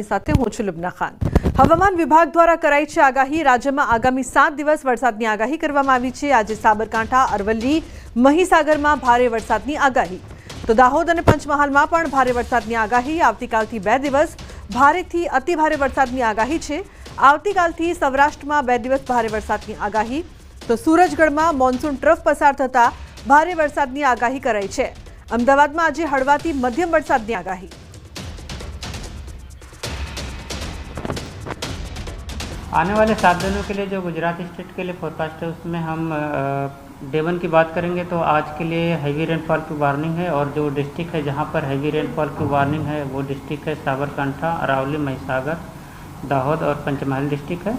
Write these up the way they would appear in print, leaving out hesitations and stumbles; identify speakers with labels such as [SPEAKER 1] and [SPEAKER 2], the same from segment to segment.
[SPEAKER 1] સાથે હું છું લુબના ખાન। હવામાન વિભાગ દ્વારા કરાઈ છે આગાહી। રાજ્યમાં આગામી 7 દિવસ વરસાદની આગાહી કરવામાં આવી છે। આજે સાબરકાંઠા, અરવલ્લી, મહીસાગરમાં ભારે વરસાદની આગાહી। તો દાહોદ અને પંચમહાલમાં પણ ભારે વરસાદની આગાહી। આવતીકાલથી 2 દિવસ ભારેથી અતિ ભારે વરસાદની આગાહી છે। આવતીકાલથી સૌરાષ્ટ્રમાં 2 દિવસ ભારે વરસાદની આગાહી। તો સૂરજગઢમાં મોન્સૂન ટ્રફ પસાર થતા ભારે વરસાદની આગાહી કરાઈ છે। અમદાવાદમાં આજે હળવાથી મધ્યમ વરસાદની આગાહી।
[SPEAKER 2] आने वाले 7 दिनों के लिए जो गुजरात स्टेट के लिए फोरकास्ट है उसमें हम डे 1 की बात करेंगे तो आज के लिए हैवी रेनफॉल की वार्निंग है और जो डिस्ट्रिक्ट है जहां पर हैवी रेनफॉल की वार्निंग है वो डिस्ट्रिक्ट है साबरकांठा, अरावली, महिसागर, दाहोद और पंचमहल डिस्ट्रिक्ट है।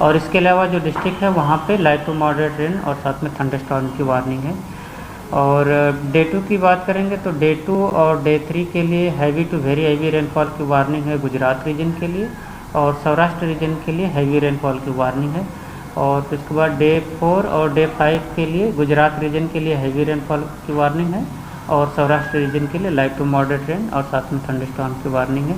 [SPEAKER 2] और इसके अलावा जो डिस्ट्रिक्ट है वहाँ पे लाइट टू मॉडरेट रेन और साथ में थंडरस्टॉर्म की वार्निंग है। और डे 2 की बात करेंगे तो डे 2 और डे 3 के लिए heavy to very heavy rainfall की वार्निंग है गुजरात रीजन के लिए और सौराष्ट्र रीजन के लिए हैवी रेनफॉल की वार्निंग है। और इसके बाद डे 4 और डे 5 के लिए गुजरात रीजन के लिए हैवी रेनफॉल की वार्निंग है और सौराष्ट्र रीजन के लिए लाइट टू मॉडरेट रेन और साथ में थंडरस्टॉर्म की वार्निंग है।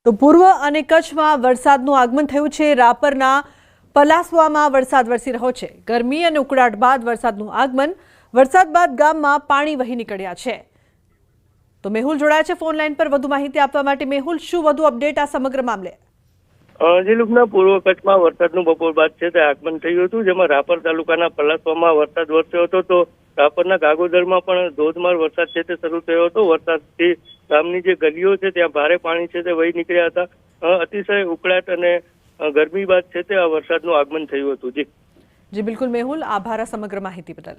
[SPEAKER 1] તો પૂર્વ અને કચ્છમાં વરસાદનું આગમન થયું છે। રાપરના પલાસવામાં વરસાદ વરસી રહ્યો છે। ગરમી અને ઉકળાટ બાદ વરસાદનું આગમન। વરસાદ બાદ ગામમાં પાણી વહી નીકળ્યા છે। તો મેહુલ જોડાયા છે ફોન લાઈન પર વધુ માહિતી આપવા માટે। મેહુલ, શું વધુ અપડેટ આ સમગ્ર મામલે?
[SPEAKER 3] જીલુકના પૂર્વ કચ્છમાં વરસાદનું બપોર બાદ છે તે આગમન થયું હતું, જેમાં રાપર તાલુકાના પલાસવામાં વરસાદ વરસ્યો હતો। તો રાપરના ગાગોદરમાં પણ ધોધમાર વરસાદ છે તે શરૂ થયો હતો। વરસાદથી ગામની જે ગલીઓ છે ત્યાં ભારે પાણી છે તે વહી નીકળ્યા હતા। અતિશય ઉકળાટ અને ગરમી બાદ છે તે આ વરસાદનું આગમન થયું હતું।
[SPEAKER 1] જી બિલકુલ મેહુલ, આભાર આ સમગ્ર માહિતી બદલ।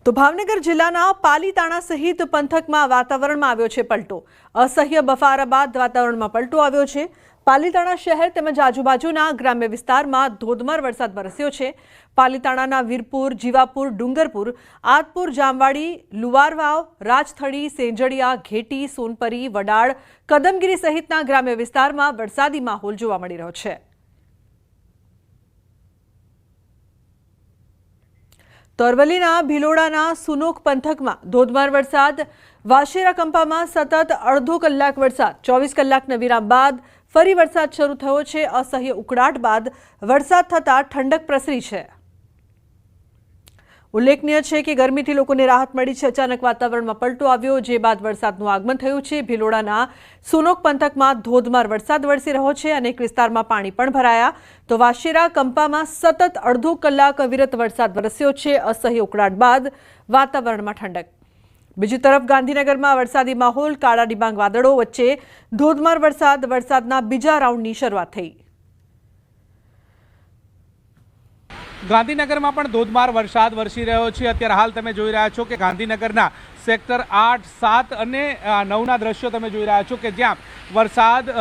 [SPEAKER 1] તો ભાવનગર જિલ્લાના પાલીતાણા સહિત પંથકમાં વાતાવરણમાં આવ્યો છે પલટો। અસહ્ય બફારા બાદ વાતાવરણમાં પલટો આવ્યો છે। પાલીતાણા શહેર તેમજ આજુબાજુના ગ્રામ્ય વિસ્તારમાં ધોધમાર વરસાદ વરસ્યો છે। પાલીતાણાના વીરપુર, જીવાપુર, ડુંગરપુર, આદપુર, જામવાડી, લુવારવાવ, રાજથળી, સેંજળિયા, ઘેટી, સોનપરી, વડાળ, કદમગીરી સહિતના ગ્રામ્ય વિસ્તારમાં વરસાદી માહોલ જોવા મળી રહ્યો છે। તો અરવલ્લીના ભિલોડાના સુનોક પંથકમાં ધોધમાર વરસાદ। વાશેરા કંપામાં સતત અડધો કલાક વરસાદ। 24 કલાકના વિરામ બાદ ફરી વરસાદ શરૂ થયો છે। અસહ્ય ઉકળાટ બાદ વરસાદ થતા ઠંડક પ્રસરી છે। ઉલ્લેખનીય છે કે ગરમીથી લોકોને રાહત મળી છે। અચાનક વાતાવરણમાં પલટો આવ્યો, જે બાદ વરસાદનું આગમન થયું છે। ભિલોડાના સુનોક પંથકમાં ધોધમાર વરસાદ વરસી રહ્યો છે। અનેક વિસ્તારમાં પાણી પણ ભરાયા। તો વાશેરા કંપામાં સતત અડધો કલાક અવિરત વરસાદ વરસ્યો છે। અસહ્ય ઉકળાટ બાદ વાતાવરણમાં ઠંડક। બીજી તરફ ગાંધીનગરમાં વરસાદી માહોલ। કાળા ડિબાંગ વાદળો વચ્ચે ધોધમાર વરસાદ। વરસાદના બીજા રાઉન્ડની શરૂઆત થઈ।
[SPEAKER 4] ગાંધીનગરમાં પણ ધોધમાર વરસાદ વરસી રહ્યો છે। અત્યારે હાલ તમે જોઈ રહ્યા છો કે ગાંધીનગરના સેક્ટર 8, 7 અને 9ના દ્રશ્યો તમે જોઈ રહ્યા છો કે જ્યાં વરસાદ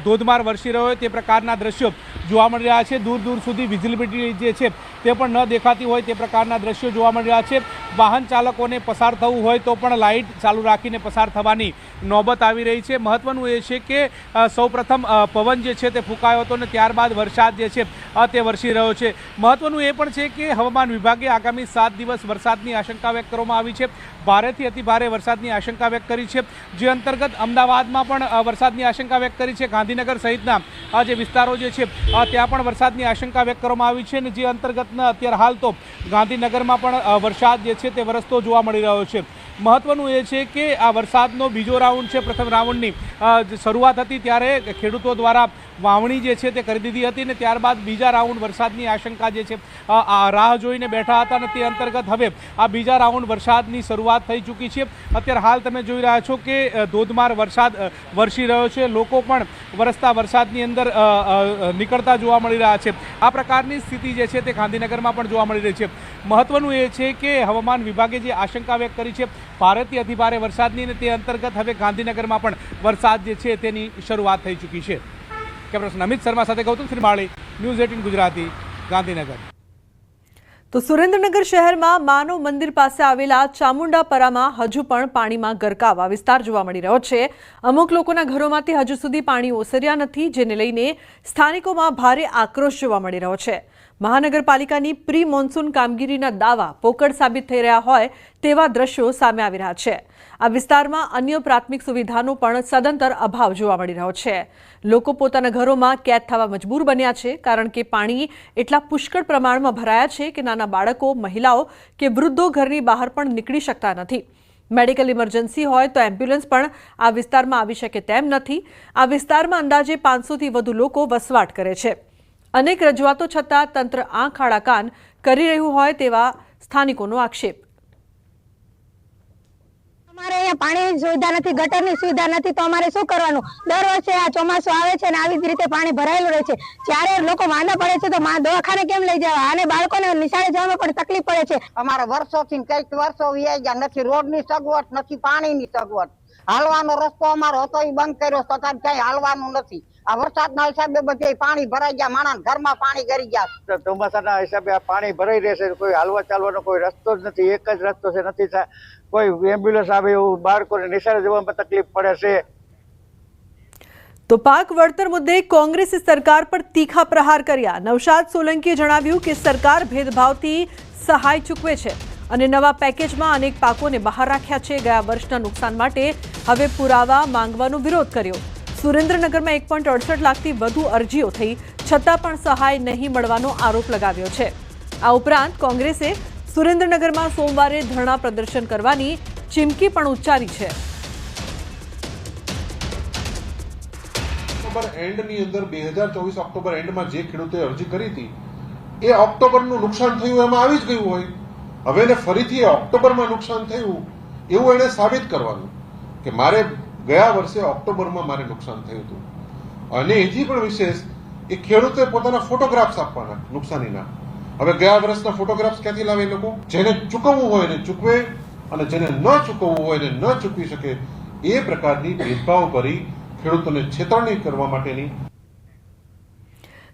[SPEAKER 4] ધોધમાર વરસી રહ્યો હોય તે પ્રકારના દ્રશ્યો જોવા મળી રહ્યા છે। દૂર દૂર સુધી વિઝિબિલિટી જે છે તે પણ ન દેખાતી હોય તે પ્રકારના દ્રશ્યો જોવા મળી રહ્યા છે। વાહન ચાલકોને પસાર થવું હોય તો પણ લાઇટ ચાલુ રાખીને પસાર થવાની નોબત આવી રહી છે। મહત્વનું એ છે કે સૌપ્રથમ પવન જે છે તે ફૂંકાયો હતો અને ત્યારબાદ વરસાદ જે છે તે વરસી રહ્યો છે। મહત્વનું એ પણ છે કે હવામાન વિભાગે આગામી 7 દિવસ વરસાદની આશંકા વ્યક્ત કરવામાં આવી છે। ભારેથી અતિ ભારે વરસાદની આશંકા વ્યક્ત કરી છે, જે અંતર્ગત અમદાવાદમાં પણ વરસાદની આશંકા વ્યક્ત કરી છે। ગાંધીનગર સહિતના જે વિસ્તારો જે છે ત્યાં પણ વરસાદની આશંકા વ્યક્ત કરવામાં આવી છે અને જે અંતર્ગતના અત્યારે હાલ તો ગાંધીનગરમાં પણ વરસાદ જે છે તે વરસતો જોવા મળી રહ્યો છે। મહત્વનું એ છે કે આ વરસાદનો બીજો રાઉન્ડ છે। પ્રથમ રાઉન્ડની શરૂઆત હતી ત્યારે ખેડૂતો દ્વારા વાવણી જે છે તે કરી દીધી હતી અને ત્યારબાદ બીજા રાઉન્ડ વરસાદની આશંકા જે છે રાહ જોઈને બેઠા હતા અને તે અંતર્ગત હવે આ બીજા રાઉન્ડ વરસાદની શરૂઆત થઈ ચૂકી છે। અત્યારે હાલ તમે જોઈ રહ્યા છો કે ધોધમાર વરસાદ વરસી રહ્યો છે। લોકો પણ વરસતા વરસાદની અંદર નીકળતા જોવા મળી રહ્યા છે। આ પ્રકારની સ્થિતિ જે છે તે ગાંધીનગરમાં પણ જોવા મળી રહી છે। મહત્વનું એ છે કે હવામાન વિભાગે જે આશંકા વ્યક્ત કરી છે ભારેથી અતિભારે વરસાદની અને તે અંતર્ગત હવે ગાંધીનગરમાં પણ વરસાદ જે છે તેની શરૂઆત થઈ ચૂકી છે। કેમેરા પર્સન અમિત શર્મા સાથે ગૌતમ શ્રીમાળી, ન્યૂઝ 18 ગુજરાતી, ગાંધીનગર।
[SPEAKER 1] તો સુરેન્દ્રનગર શહેરમાં માનવ મંદિર પાસે આવેલા ચામુંડાપરામાં હજુ પણ પાણીમાં ગરકાવ આ વિસ્તાર જોવા મળી રહ્યો છે. અમુક લોકોના ઘરોમાંથી હજુ સુધી પાણી ઓસર્યા નથી, જેને લઈને સ્થાનિકોમાં ભારે આક્રોશ જોવા મળી રહ્યો છે. મહાનગરપાલિકાની પ્રી મોન્સૂન કામગીરીના દાવા પોકળ સાબિત થઈ રહ્યા હોય તેવા દ્રશ્યો સામે આવી રહ્યા છે. આ વિસ્તારમાં અન્ય પ્રાથમિક સુવિધાનો પણ સદંતર અભાવ જોવા મળી રહ્યો છે. લોકો પોતાના ઘરોમાં કેદ થવા મજબૂર બન્યા છે, કારણ કે પાણી એટલા પુષ્કળ પ્રમાણમાં ભરાયા છે કે નાના બાળકો, મહિલાઓ કે વૃદ્ધો ઘરની બહાર પણ નીકળી શકતા નથી. મેડિકલ ઇમરજન્સી હોય તો એમ્બ્યુલન્સ પણ આ વિસ્તારમાં આવી શકે તેમ નથી. આ વિસ્તારમાં અંદાજે 500થી વધુ લોકો વસવાટ કરે છે. અનેક રજૂઆતો છતાં તંત્ર આંખ આડા કાન કરી રહ્યું હોય તેવા સ્થાનિકોનો આક્ષેપ.
[SPEAKER 5] અમારે અહીંયા પાણીની સુવિધા નથી, ગટરની સુવિધા નથી, તો અમારે શું કરવાનું? દર વર્ષે આ ચોમાસું આવે છે અને આવી જ રીતે પાણી ભરાયેલું રહે છે. જ્યારે લોકો માંદા પડે છે તો દવાખાને કેમ લઈ જવા, અને બાળકોને નિશાળે જવામાં પણ તકલીફ પડે છે.
[SPEAKER 6] અમારે વર્ષોથી કઈક વર્ષો વ્યાઈ ગયા, નથી રોડની સગવડ, નથી પાણીની સગવડ. હાલવાનો રસ્તો અમારો હતો એ બંધ કર્યો, છતાં ક્યાંય હાલવાનું નથી. આ વરસાદના હિસાબે બધે પાણી ભરાઈ ગયા, માણસ ઘરમાં પાણી ગરી ગયા.
[SPEAKER 7] ચોમાસાના હિસાબે આ પાણી ભરાઈ રહેશે, કોઈ હાલવા ચાલવાનો કોઈ રસ્તો જ નથી. એક જ રસ્તો છે, નથી કોઈ એમ્બ્યુલન્સ આવે એવું બાળકોને નિશાળે જવામાં તકલીફ પડે છે.
[SPEAKER 1] તો પાક વળતર મુદ્દે કોંગ્રેસે સરકાર પર તીખા પ્રહાર કર્યા. નૌશાદ સોલંકીએ જણાવ્યું કે સરકાર ભેદભાવથી સહાય ચૂકવે છે અને નવા પેકેજમાં અનેક પાકોને બહાર રાખ્યા છે. ગયા વર્ષના નુકસાન માટે હવે પુરાવા માંગવાનો વિરોધ કર્યો. સુરેન્દ્રનગરમાં 1.68 લાખથી વધુ અરજીઓ થઈ, છતાં પણ સહાય નહીં મળવાનો આરોપ લગાવ્યો છે. આ ઉપરાંત કોંગ્રેસે સુરેન્દ્રનગરમાં સોમવારે ધરણા પ્રદર્શન કરવાની ચીમકી પણ ઉચ્ચારી છે.
[SPEAKER 8] ઓક્ટોબર એન્ડની અંદર 2024 ઓક્ટોબર એન્ડમાં જે ખેડૂતે અરજી કરી હતી એ ઓક્ટોબરનું નુકસાન થયું એમાં આવી જ ગયું હોય. હવે એને ફરીથી ઓક્ટોબરમાં નુકસાન થયું એવું એને સાબિત કરવાનું કે મારે ગયા વર્ષે ઓક્ટોબરમાં મારે નુકસાન થયું હતું. અને એથી પણ વિશેષ એ ખેડૂતે પોતાના ફોટોગ્રાફ્સ આપવાના નુકસાનીના. હવે ગયા વર્ષના ફોટોગ્રાફ્સ ક્યાંથી લાવે એ લોકો? જેને ચૂકવવું હોય એને ચૂકવે અને જેને ન ચૂકવવું હોય એને ન ચૂકવી શકે. એ પ્રકારની ભેદભાવ કરી ખેડૂતોને છેતરણી કરવા માટેની.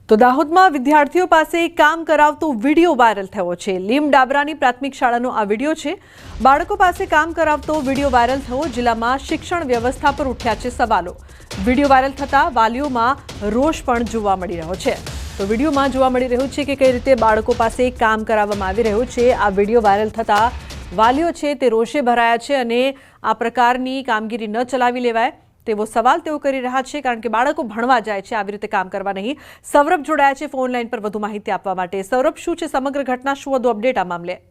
[SPEAKER 1] તો દાહોદમાં વિદ્યાર્થીઓ પાસે કામ કરાવતો વિડીયો વાયરલ થયો છે. લીમ ડાબરાની પ્રાથમિક શાળાનો આ વિડીયો છે. બાળકો પાસે કામ કરાવતો વિડીયો વાયરલ થયો. જિલ્લામાં શિક્ષણ વ્યવસ્થા પર ઉઠ્યા છે સવાલો. વિડીયો વાયરલ થતા વાલીઓમાં રોષ પણ જોવા મળી રહ્યો છે. તો વિડીયોમાં જોવા મળી રહ્યું છે કે કઈ રીતે બાળકો પાસે કામ કરાવવામાં આવી રહ્યું છે. આ વિડીયો વાયરલ થતા વાલીઓ છે તે રોષે ભરાયા છે અને આ પ્રકારની કામગીરી ન ચલાવી લેવાય તેવો સવાલ તેઓ કરી રહ્યા છે, કારણ કે બાળકો ભણવા જાય છે, આવી રીતે કામ કરવા નહીં. સૌરભ જોડાયા છે ફોન લાઈન પર વધુ માહિતી આપવા માટે. સૌરભ, શું છે સમગ્ર ઘટના, શું વધુ અપડેટ આ મામલે?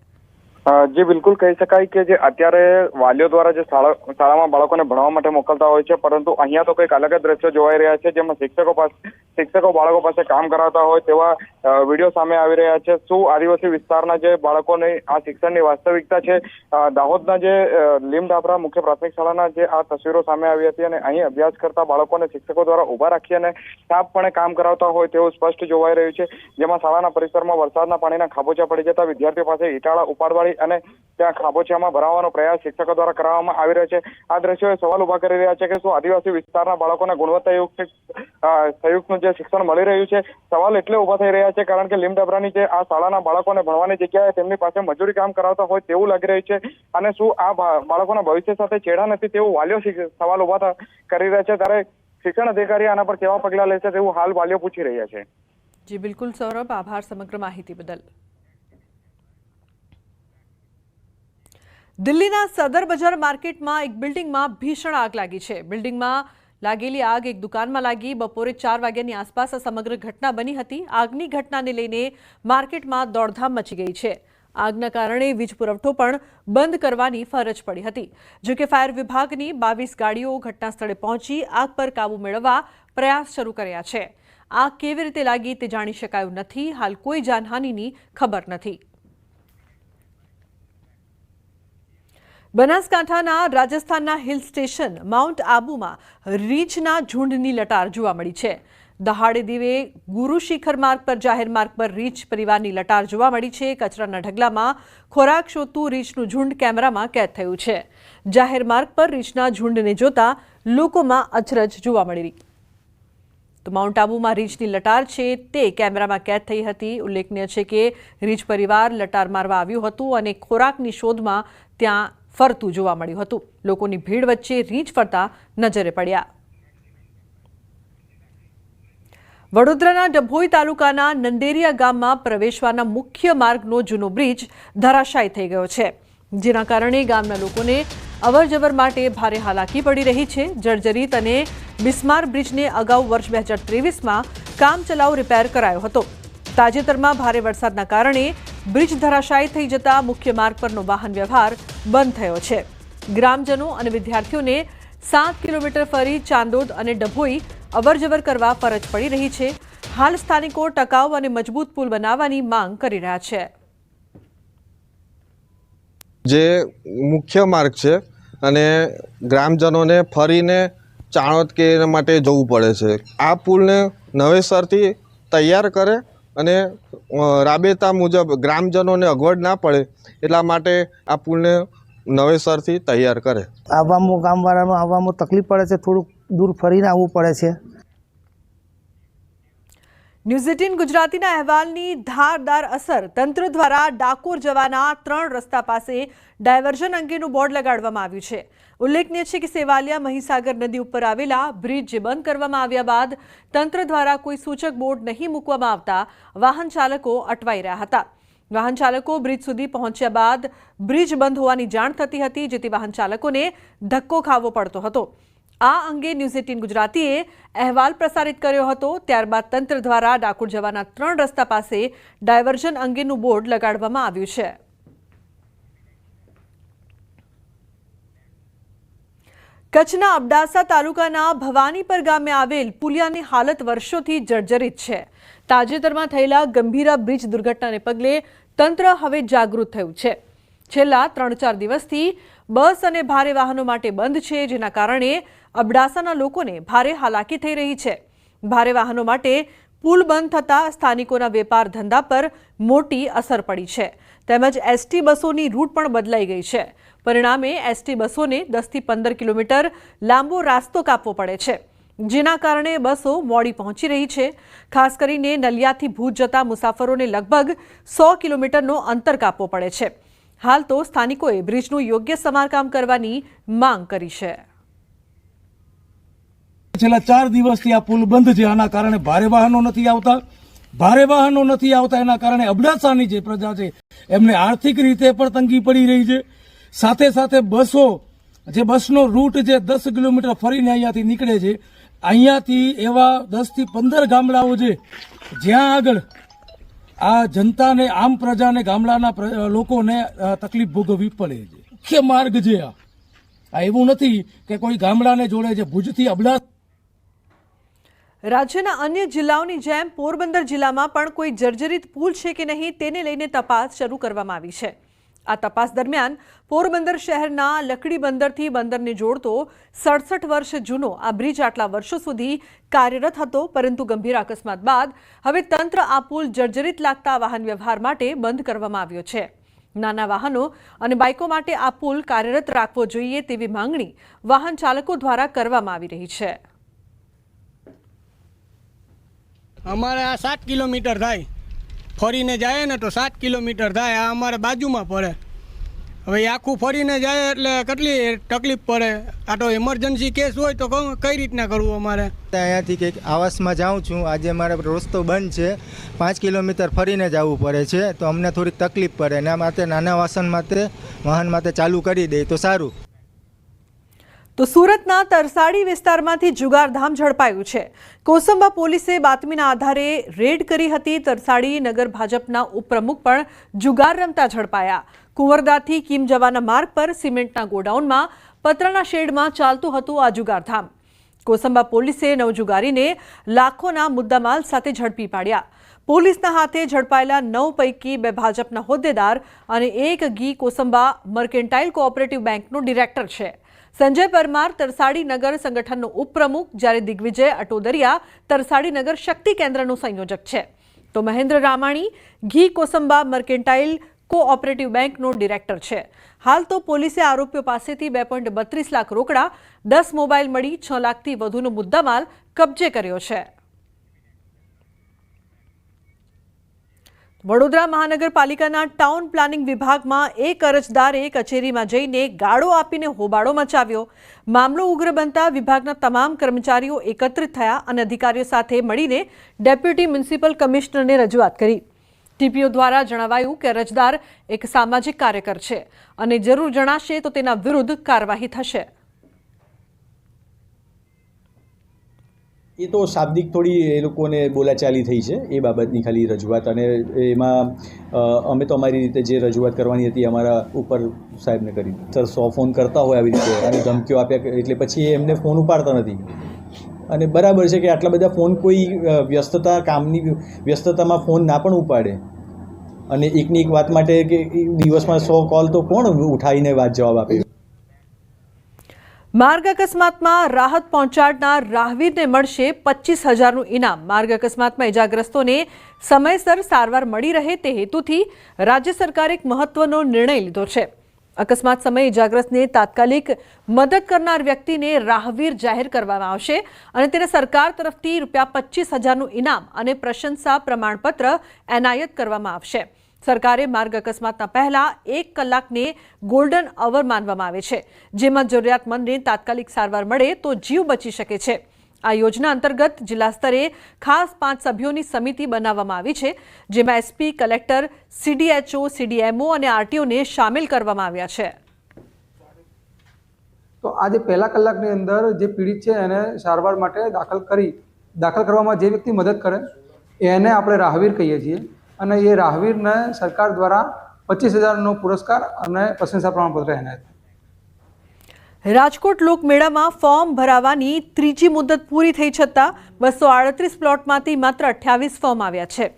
[SPEAKER 9] જી બિલકુલ કહી શકાય કે જે અત્યારે વાલીઓ દ્વારા જે શાળામાં બાળકોને ભણવા માટે મોકલતા હોય છે, પરંતુ અહીંયા તો કંઈક અલગ જ દ્રશ્યો જોવાઈ રહ્યા છે, જેમાં શિક્ષકો બાળકો પાસે કામ કરાવતા હોય તેવા વિડીયો સામે આવી રહ્યા છે. શું આદિવાસી વિસ્તારના જે બાળકોને આ શિક્ષણની વાસ્તવિકતા છે? દાહોદના જે લીમ ડાબરા મુખ્ય પ્રાથમિક શાળાના જે આ તસવીરો સામે આવી હતી અને અહીં અભ્યાસ કરતા બાળકોને શિક્ષકો દ્વારા ઉભા રાખી અને સાફપણે કામ કરાવતા હોય તેવું સ્પષ્ટ જોવાઈ રહ્યું છે, જેમાં શાળાના પરિસરમાં વરસાદના પાણીના ખાબોચિયા પડી જતા વિદ્યાર્થીઓ પાસે ઈટાળા ઉપાડવાળી અને ત્યાં ખાબોચિયામાં ભરાવવાનો પ્રયાસ શિક્ષકો દ્વારા કરવામાં આવી રહ્યો છે. આ દ્રશ્યોએ સવાલ ઉભા કરી રહ્યા છે કે શું આદિવાસી વિસ્તારના બાળકોને ગુણવત્તાયુક્ત સંયુક્તનું જે શિક્ષણ મળી રહ્યું છે? સવાલ એટલે ઉભા થઈ રહ્યા છે કારણ કે લીમ ડાબરાની જે આ શાળાના બાળકોને ભણવાની જગ્યાએ તેમની પાસે મજૂરી કામ કરાવતા હોય તેવું લાગી રહ્યું છે, અને શું આ બાળકોના ભવિષ્ય સાથે ચેડા નથી તેવું વાલીઓ સવાલ ઉભા કરી રહ્યા છે. ત્યારે શિક્ષણ અધિકારી આના પર કેવા પગલાં લેશે તેવું હાલ વાલીઓ પૂછી રહ્યા છે.
[SPEAKER 1] જી બિલકુલ સૌરભ, આભાર સમગ્ર માહિતી બદલ. દિલ્હીના સદર બજાર માર્કેટમાં એક બિલ્ડિંગમાં ભીષણ આગ લાગી છે. બિલ્ડિંગમાં લાગેલી આગ એક દુકાનમાં લાગી. બપોરે 4 વાગ્યાની આસપાસ આ સમગ્ર ઘટના બની હતી. આગની ઘટનાને લઈને માર્કેટમાં દોડધામ મચી ગઈ છે. આગના કારણે વીજ પુરવઠો પણ બંધ કરવાની ફરજ પડી હતી. જોકે ફાયર વિભાગની 22 ગાડીઓ ઘટના સ્થળે પહોંચી આગ પર કાબુ મેળવવા પ્રયાસ શરૂ કર્યા છે. આગ કેવી રીતે લાગી તે જાણી શકાયું નથી. હાલ કોઈ જાનહાનિની ખબર નથી. બનાસકાંઠાના રાજસ્થાનના હિલ સ્ટેશન માઉન્ટ આબુમાં રીંછના ઝુંડની લટાર જોવા મળી છે. દહાડે દીવે ગુરુ શિખર માર્ગ પર જાહેર માર્ગ પર રીંછ પરિવારની લટાર જોવા મળી છે. કચરાના ઢગલામાં ખોરાક શોધતું રીંછનું ઝુંડ કેમેરામાં કેદ થયું છે. જાહેર માર્ગ પર રીંછના ઝુંડને જોતા લોકોમાં અચરજ જોવા મળી રહી. તો માઉન્ટ આબુમાં રીંછની લટાર છે તે કેમેરામાં કેદ થઈ હતી. ઉલ્લેખનીય છે કે રીંછ પરિવાર લટાર મારવા આવ્યું હતું અને ખોરાકની શોધમાં ત્યાં ફરતું જોવા મળ્યું હતું. લોકોની ભીડ વચ્ચે રીંછ ફરતા નજરે પડ્યા. વડોદરાના ડભોઈ તાલુકાના નંદેરિયા ગામમાં પ્રવેશવાના મુખ્ય માર્ગનો જૂનો બ્રિજ ધરાશાયી થઈ ગયો છે, જેના કારણે ગામના લોકોને અવરજવર માટે ભારે હાલાકી પડી રહી છે. જર્જરિત અને બિસ્માર બ્રિજને અગાઉ વર્ષ 2023માં કામચલાઉ રિપેર કરાયો હતો. તાજેતરમાં ભારે વરસાદના કારણે બ્રિજ ધરાશાયી થઈ જતા મુખ્ય માર્ગ પરનો વાહન વ્યવહાર બંધ થયો છે. ગ્રામજનો અને વિદ્યાર્થીઓને 7 કિલોમીટર ફરી ચાંદોદ અને ડભોઈ અવરજવર કરવા ફરજ પડી રહી છે. હાલ સ્થાનિકો ટકાઉ અને મજબૂત પુલ બનાવવાની માંગ કરી રહ્યા છે.
[SPEAKER 10] જે મુખ્ય માર્ગ છે અને ગ્રામજનોને ફરીને ચાણોદ કે એના માટે જવું પડે છે. આ પુલને નવેસરથી તૈયાર કરે અને રાબેતા મુજબ ગ્રામજનોને અગવડ ના પડે એટલા માટે આ પુલને નવેસરથી તૈયાર કરે.
[SPEAKER 11] આવવામાં ગામવાળાનો આવવામાં તકલીફ પડે છે, થોડુંક દૂર ફરીને આવવું પડે છે.
[SPEAKER 1] ન્યૂઝ 18 ગુજરાતીના અહેવાલની ધારદાર અસર. તંત્ર દ્વારા ડાકોર જવાના 3 રસ્તા પાસે ડાયવર્ઝન અંગેનું બોર્ડ લગાડવામાં આવ્યું છે. ઉલ્લેખનીય છે કે સેવાલિયા મહીસાગર નદી ઉપર આવેલા બ્રિજ બંધ કરવામાં આવ્યા બાદ તંત્ર દ્વારા કોઈ સૂચક બોર્ડ નહીં મૂકવામાં આવતા વાહન ચાલકો અટવાઈ રહ્યા હતા. વાહન ચાલકો બ્રિજ સુધી પહોંચ્યા બાદ બ્રિજ બંધ હોવાની જાણ થતી હતી, જેથી વાહન ચાલકોને ધક્કો ખાવો પડતો હતો. આ અંગે ન્યૂઝ 18 ગુજરાતીએ અહેવાલ પ્રસારિત કર્યો હતો. ત્યારબાદ તંત્ર દ્વારા ડાકોર જવાના 3 રસ્તા પાસે ડાયવર્ઝન અંગેનું બોર્ડ લગાડવામાં આવ્યું છે. કચ્છના અબડાસા તાલુકાના ભવાનીપર ગામે આવેલ પુલિયાની હાલત વર્ષોથી જર્જરિત છે. તાજેતરમાં થયેલા ગંભીરા બ્રિજ દુર્ઘટનાને પગલે તંત્ર હવે જાગૃત થયું છે. છેલ્લા 3-4 દિવસથી બસ અને ભારે વાહનો માટે બંધ છે, જેના કારણે અબડાસાના લોકોને ભારે હાલાકી થઈ રહી છે. ભારે વાહનો માટે પુલ બંધ થતાં સ્થાનિકોના વેપાર ધંધા પર મોટી અસર પડી છે. તેમજ એસટી બસોની રૂટ પણ બદલાઈ ગઈ છે. પરિણામે એસટી બસોને 10થી 15 કિલોમીટર લાંબો રસ્તો કાપવો પડે છે, જેના કારણે બસો મોડી પહોંચી રહી છે. ખાસ કરીને નલિયાથી ભુજ જતા મુસાફરોને લગભગ 100 કિલોમીટરનો અંતર કાપવો પડે છે. હાલ તો સ્થાનિકોએ બ્રિજનું યોગ્ય સમારકામ કરવાની માંગ કરી છે.
[SPEAKER 11] છેલ્લા 4 દિવસથી આ પુલ બંધ છે. આના કારણે ભારે વાહનો નથી આવતા. એના કારણે અબડાસાની જે પ્રજા છે એમને આર્થિક રીતે પણ તંગી પડી રહી છે. સાથે સાથે બસનો રૂટ જે 10 કિલોમીટર ફરીને અહીંયાથી નીકળે છે, અહીંયાથી એવા 10થી 15 ગામડાઓ છે જ્યાં આગળ આ જનતાને, આમ પ્રજાને, ગામડાના લોકોને તકલીફ ભોગવવી પડે છે. મુખ્ય માર્ગ છે આ એવું નથી કે કોઈ ગામડાને જોડે છે. ભુજથી અબડાસા.
[SPEAKER 1] રાજ્યના અન્ય જિલ્લાઓની જેમ પોરબંદર જિલ્લામાં પણ કોઈ જર્જરિત પુલ છે કે નહીં તેને લઈને તપાસ શરૂ કરવામાં આવી છે. આ તપાસ દરમિયાન પોરબંદર શહેરના લકડી બંદરથી બંદરને જોડતો 67 વર્ષ જૂનો આ બ્રિજ આટલા વર્ષો સુધી કાર્યરત હતો, પરંતુ ગંભીર અકસ્માત બાદ હવે તંત્ર આ પુલ જર્જરિત લાગતા વાહન વ્યવહાર માટે બંધ કરવામાં આવ્યો છે. નાના વાહનો અને બાઇકો માટે આ પુલ કાર્યરત રાખવો જોઈએ તેવી માંગણી વાહન ચાલકો દ્વારા કરવામાં આવી રહી છે.
[SPEAKER 12] અમારે આ 7 કિલોમીટર થાય, ફરીને જાય ને તો 7 કિલોમીટર થાય. આ અમારે બાજુમાં પડે. હવે આખું ફરીને જાય એટલે કેટલી તકલીફ પડે. આ તો ઇમરજન્સી કેસ હોય તો કઈ રીતના કરવું અમારે?
[SPEAKER 13] અહીંયાથી કંઈક આવાસમાં જાઉં છું. આજે મારે રસ્તો બંધ છે, 5 કિલોમીટર ફરીને જવું પડે છે, તો અમને થોડીક તકલીફ પડે. એના માટે નાના વાહન માટે ચાલુ કરી દે તો સારું.
[SPEAKER 1] તો સુરતના તરસાડી વિસ્તારમાંથી જુગારધામ ઝડપાયું છે. કોસંબા પોલીસે બાતમીના આધારે રેડ કરી હતી. તરસાડી નગર ભાજપના ઉપપ્રમુખ પણ જુગાર રમતા ઝડપાયા. કુંવરદાથી કીમ જવાના માર્ગ પર સિમેન્ટના ગોડાઉનમાં પતરાના શેડમાં ચાલતું હતું આ જુગારધામ. કોસંબા પોલીસે નવજુગારીને લાખોના મુદ્દામાલ સાથે ઝડપી પાડ્યા. પોલીસના હાથે ઝડપાયેલા 9 પૈકી 2 ભાજપના હોદ્દેદાર અને 1 ગી કોસંબા મર્કેન્ટાઇલ કોઓપરેટિવ બેંકનો ડિરેક્ટર છે. સંજય પરમાર તરસાડી નગર સંગઠનનો ઉપપ્રમુખ, જ્યારે દિગ્વિજય અટોદરિયા તરસાડી નગર શક્તિ કેન્દ્રનો સંયોજક છે. તો મહેન્દ્ર રામાણી ઘી કોસંબા મર્કેન્ટાઇલ કોઓપરેટિવ બેંકનો ડિરેક્ટર છે. હાલ તો પોલીસે આરોપીઓ પાસેથી 2.32 લાખ રોકડા, 10 મોબાઈલ મળી 6 લાખથી વધુનો મુદ્દામાલ કબજે કર્યો છે. વડોદરા મહાનગરપાલિકાના ટાઉન પ્લાનિંગ વિભાગમાં એક અરજદારે કચેરીમાં જઈને ગાળો આપીને હોબાળો મચાવ્યો. મામલો ઉગ્ર બનતા વિભાગના તમામ કર્મચારીઓ એકત્રિત થયા અને અધિકારીઓ સાથે મળીને ડેપ્યુટી મ્યુનિસિપલ કમિશનરને રજૂઆત કરી. ટીપીઓ દ્વારા જણાવાયું કે અરજદાર એક સામાજિક કાર્યકર છે અને જરૂર જણાશે તો તેના વિરુદ્ધ કાર્યવાહી થશે.
[SPEAKER 14] એ તો શાબ્દિક થોડી એ લોકોને બોલાચાલી થઈ છે, એ બાબતની ખાલી રજૂઆત. અને એમાં અમે તો અમારી રીતે જે રજૂઆત કરવાની હતી અમારા ઉપર સાહેબને કરી. સર 100 ફોન કરતા હોય આવી રીતે અને ધમકીઓ આપ્યા એટલે પછી એમને ફોન ઉપાડતા નથી. અને બરાબર છે કે આટલા બધા ફોન કોઈ વ્યસ્તતા કામની વ્યસ્તતામાં ફોન ના પણ ઉપાડે. અને એકની એક વાત માટે કે દિવસમાં 100 કોલ તો કોણ ઉઠાવીને વાત જવાબ આપે.
[SPEAKER 1] માર્ગ અકસ્માતમાં રાહત પહોંચાડનાર રાહવીરને મળશે 25,000નું ઇનામ. માર્ગ અકસ્માતમાં ઇજાગ્રસ્તોને સમયસર સારવાર મળી રહે તે હેતુથી રાજ્ય સરકારે એક મહત્વનો નિર્ણય લીધો છે. અકસ્માત સમયે ઇજાગ્રસ્તને તાત્કાલિક મદદ કરનાર વ્યક્તિને રાહવીર જાહેર કરવામાં આવશે અને તેને સરકાર તરફથી ₹25,000નું ઇનામ અને પ્રશંસા પ્રમાણપત્ર એનાયત કરવામાં આવશે. સરકારે માર્ગ અકસ્માતના પહેલા 1 કલાકને ગોલ્ડન અવર માનવામાં આવે છે, જેમાં જરૂરિયાતમંદને તાત્કાલિક સારવાર મળે તો જીવ બચી શકે છે. આ યોજના અંતર્ગત જિલ્લા સ્તરે ખાસ 5 સભ્યોની સમિતિ બનાવવામાં આવી છે, જેમાં એસપી, કલેક્ટર, સીડીએચઓ, સીડીએમઓ અને આરટીઓને સામેલ કરવામાં આવ્યા છે.
[SPEAKER 15] તો આ જે પહેલા કલાકની અંદર જે પીડિત છે એને સારવાર માટે દાખલ કરવામાં જે વ્યક્તિ મદદ કરે એને આપણે રાહવીર કહીએ છીએ. અને એ રાહવીરને સરકાર દ્વારા 25,000નો પુરસ્કાર અને પ્રશંસા પ્રમાણપત્ર એનાયત.
[SPEAKER 1] રાજકોટ લોકમેળામાં ફોર્મ ભરાવાની ત્રીજી મુદત પૂરી થઈ છતાં 238 પ્લોટમાંથી માત્ર 28 ફોર્મ આવ્યા છે.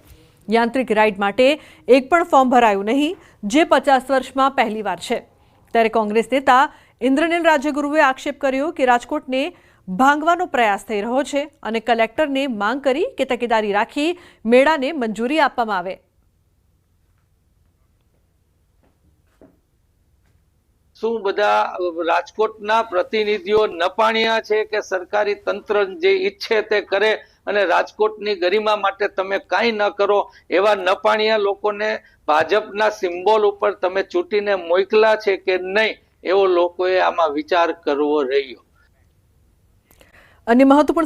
[SPEAKER 1] યાંત્રિક રાઇડ માટે એક પણ ફોર્મ ભરાયું નહીં, જે 50 વર્ષમાં પહેલીવાર છે. ત્યારે કોંગ્રેસ નેતા ઇન્દ્રનીલ રાજ્યગુરુએ આક્ષેપ કર્યો કે રાજકોટને ભાંગવાનો પ્રયાસ થઈ રહ્યો છે અને કલેક્ટરને માંગ કરી કે તકેદારી રાખી મેળાને મંજૂરી આપવામાં આવે.
[SPEAKER 16] શું બધા રાજકોટના પ્રતિનિધિઓ નપાણિયા છે કે સરકારી તંત્ર જે ઈચ્છે તે કરે અને રાજકોટની ગરિમા માટે તમે કાંઈ ન કરો? એવા નપાણિયા લોકોને ભાજપના સિમ્બોલ ઉપર તમે ચૂંટીને મોકલા છે કે નહીં, એવો લોકોએ આમાં વિચાર કરવો રહ્યો.
[SPEAKER 1] અને મહત્વપૂર્ણ